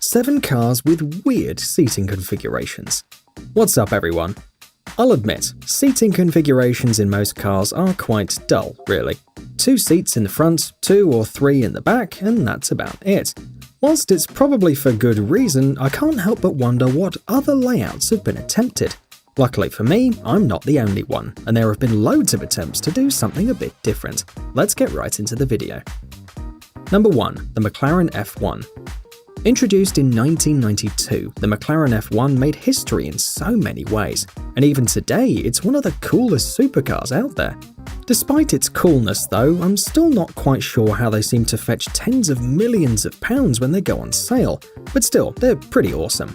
7 cars with weird seating configurations. What's up, everyone? I'll admit, seating configurations in most cars are quite dull, really. 2 seats in the front, 2 or 3 in the back, and that's about it. Whilst it's probably for good reason, I can't help but wonder what other layouts have been attempted. Luckily for me, I'm not the only one, and there have been loads of attempts to do something a bit different. Let's get right into the video. Number 1. The McLaren F1. Introduced in 1992, the McLaren F1 made history in so many ways, and even today it's one of the coolest supercars out there. Despite its coolness though, I'm still not quite sure how they seem to fetch tens of millions of pounds when they go on sale, but still, they're pretty awesome.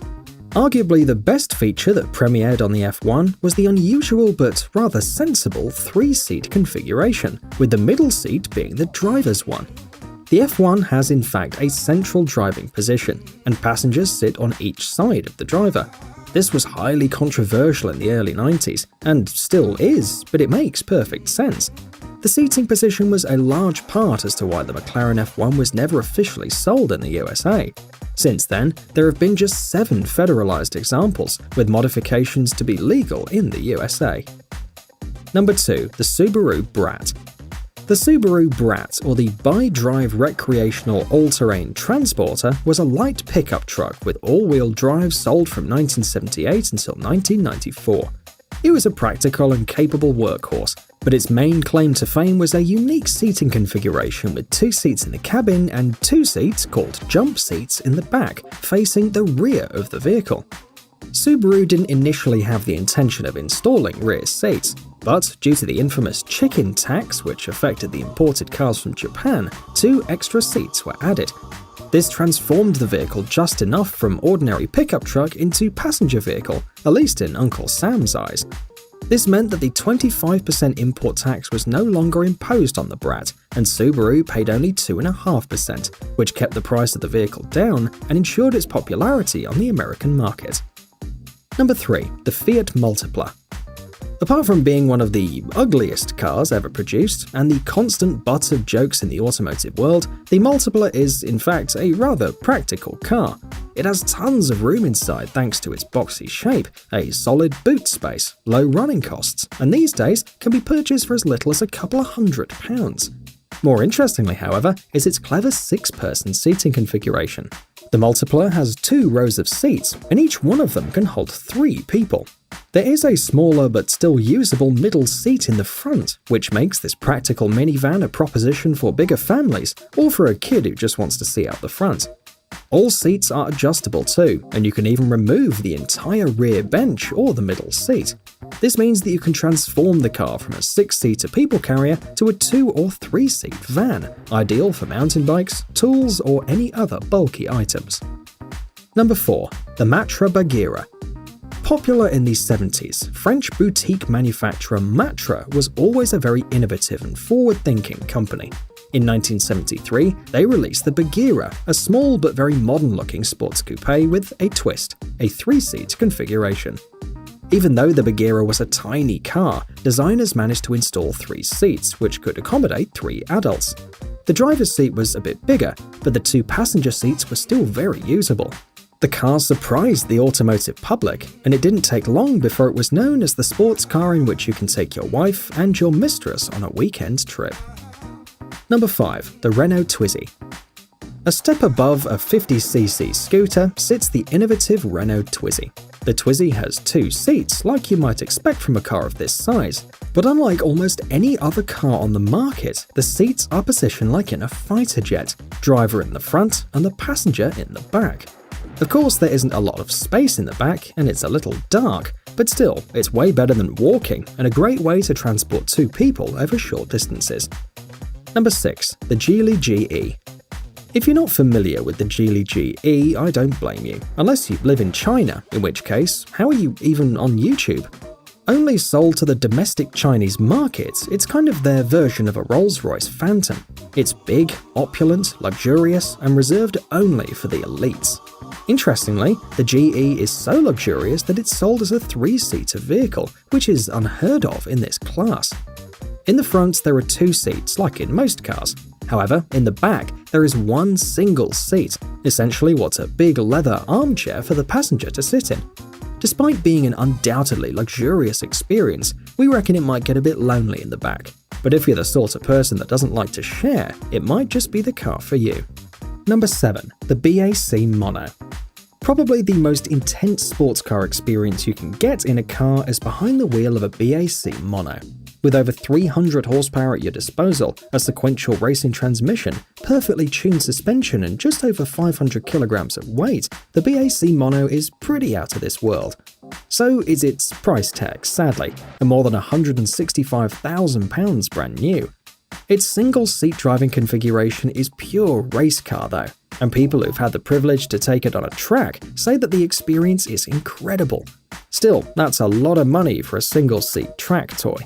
Arguably the best feature that premiered on the F1 was the unusual but rather sensible 3-seat configuration, with the middle seat being the driver's one. The F1 has in fact a central driving position, and passengers sit on each side of the driver. This was highly controversial in the early 90s, and still is, but it makes perfect sense. The seating position was a large part as to why the McLaren F1 was never officially sold in the USA. Since then, there have been just 7 federalized examples, with modifications to be legal in the USA. Number 2. The Subaru Brat. The Subaru Brat, or the Bi-Drive Recreational All-Terrain Transporter, was a light pickup truck with all-wheel drive sold from 1978 until 1994. It was a practical and capable workhorse, but its main claim to fame was a unique seating configuration with 2 seats in the cabin and 2 seats, called jump seats, in the back, facing the rear of the vehicle. Subaru didn't initially have the intention of installing rear seats, but due to the infamous chicken tax which affected the imported cars from Japan, 2 extra seats were added. This transformed the vehicle just enough from ordinary pickup truck into passenger vehicle, at least in Uncle Sam's eyes. This meant that the 25% import tax was no longer imposed on the Brat, and Subaru paid only 2.5%, which kept the price of the vehicle down and ensured its popularity on the American market. Number 3. The Fiat Multipla. Apart from being one of the ugliest cars ever produced, and the constant butt of jokes in the automotive world, the Multipla is, in fact, a rather practical car. It has tons of room inside thanks to its boxy shape, a solid boot space, low running costs, and these days can be purchased for as little as a couple of £100. More interestingly, however, is its clever 6-person seating configuration. The Multipla has 2 rows of seats, and each one of them can hold 3 people. There is a smaller but still usable middle seat in the front, which makes this practical minivan a proposition for bigger families or for a kid who just wants to see out the front. All seats are adjustable too, and you can even remove the entire rear bench or the middle seat. This means that you can transform the car from a 6-seater people carrier to a 2 or 3-seat van, ideal for mountain bikes, tools, or any other bulky items. Number 4. The Matra Bagheera. Popular in the 70s, French boutique manufacturer Matra was always a very innovative and forward-thinking company. In 1973, they released the Bagheera, a small but very modern-looking sports coupe with a twist, a 3-seat configuration. Even though the Bagheera was a tiny car, designers managed to install 3 seats, which could accommodate 3 adults. The driver's seat was a bit bigger, but the 2 passenger seats were still very usable. The car surprised the automotive public, and it didn't take long before it was known as the sports car in which you can take your wife and your mistress on a weekend trip. Number 5. The Renault Twizy. A step above a 50cc scooter sits the innovative Renault Twizy. The Twizy has 2 seats, like you might expect from a car of this size, but unlike almost any other car on the market, the seats are positioned like in a fighter jet, driver in the front and the passenger in the back. Of course, there isn't a lot of space in the back, and it's a little dark, but still, it's way better than walking, and a great way to transport 2 people over short distances. Number 6. The Geely GE. If you're not familiar with the Geely GE, I don't blame you, unless you live in China, in which case, how are you even on YouTube? Only sold to the domestic Chinese market, it's kind of their version of a Rolls-Royce Phantom. It's big, opulent, luxurious, and reserved only for the elites. Interestingly, the GE is so luxurious that it's sold as a 3-seater vehicle, which is unheard of in this class. In the front, there are 2 seats, like in most cars. However, in the back, there is one single seat, essentially what's a big leather armchair for the passenger to sit in. Despite being an undoubtedly luxurious experience, we reckon it might get a bit lonely in the back. But if you're the sort of person that doesn't like to share, it might just be the car for you. Number 7. The BAC Mono. Probably the most intense sports car experience you can get in a car is behind the wheel of a BAC Mono. With over 300 horsepower at your disposal, a sequential racing transmission, perfectly tuned suspension, and just over 500 kilograms of weight, the BAC Mono is pretty out of this world. So is its price tag, sadly, at more than £165,000 brand new. Its single-seat driving configuration is pure race car though, and people who've had the privilege to take it on a track say that the experience is incredible. Still, that's a lot of money for a single-seat track toy.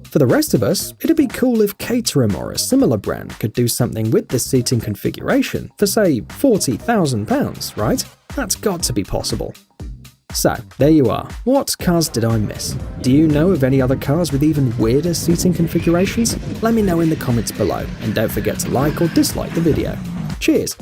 For the rest of us, it'd be cool if Caterham or a similar brand could do something with this seating configuration for say £40,000, right? That's got to be possible. So, there you are. What cars did I miss? Do you know of any other cars with even weirder seating configurations? Let me know in the comments below, and don't forget to like or dislike the video. Cheers!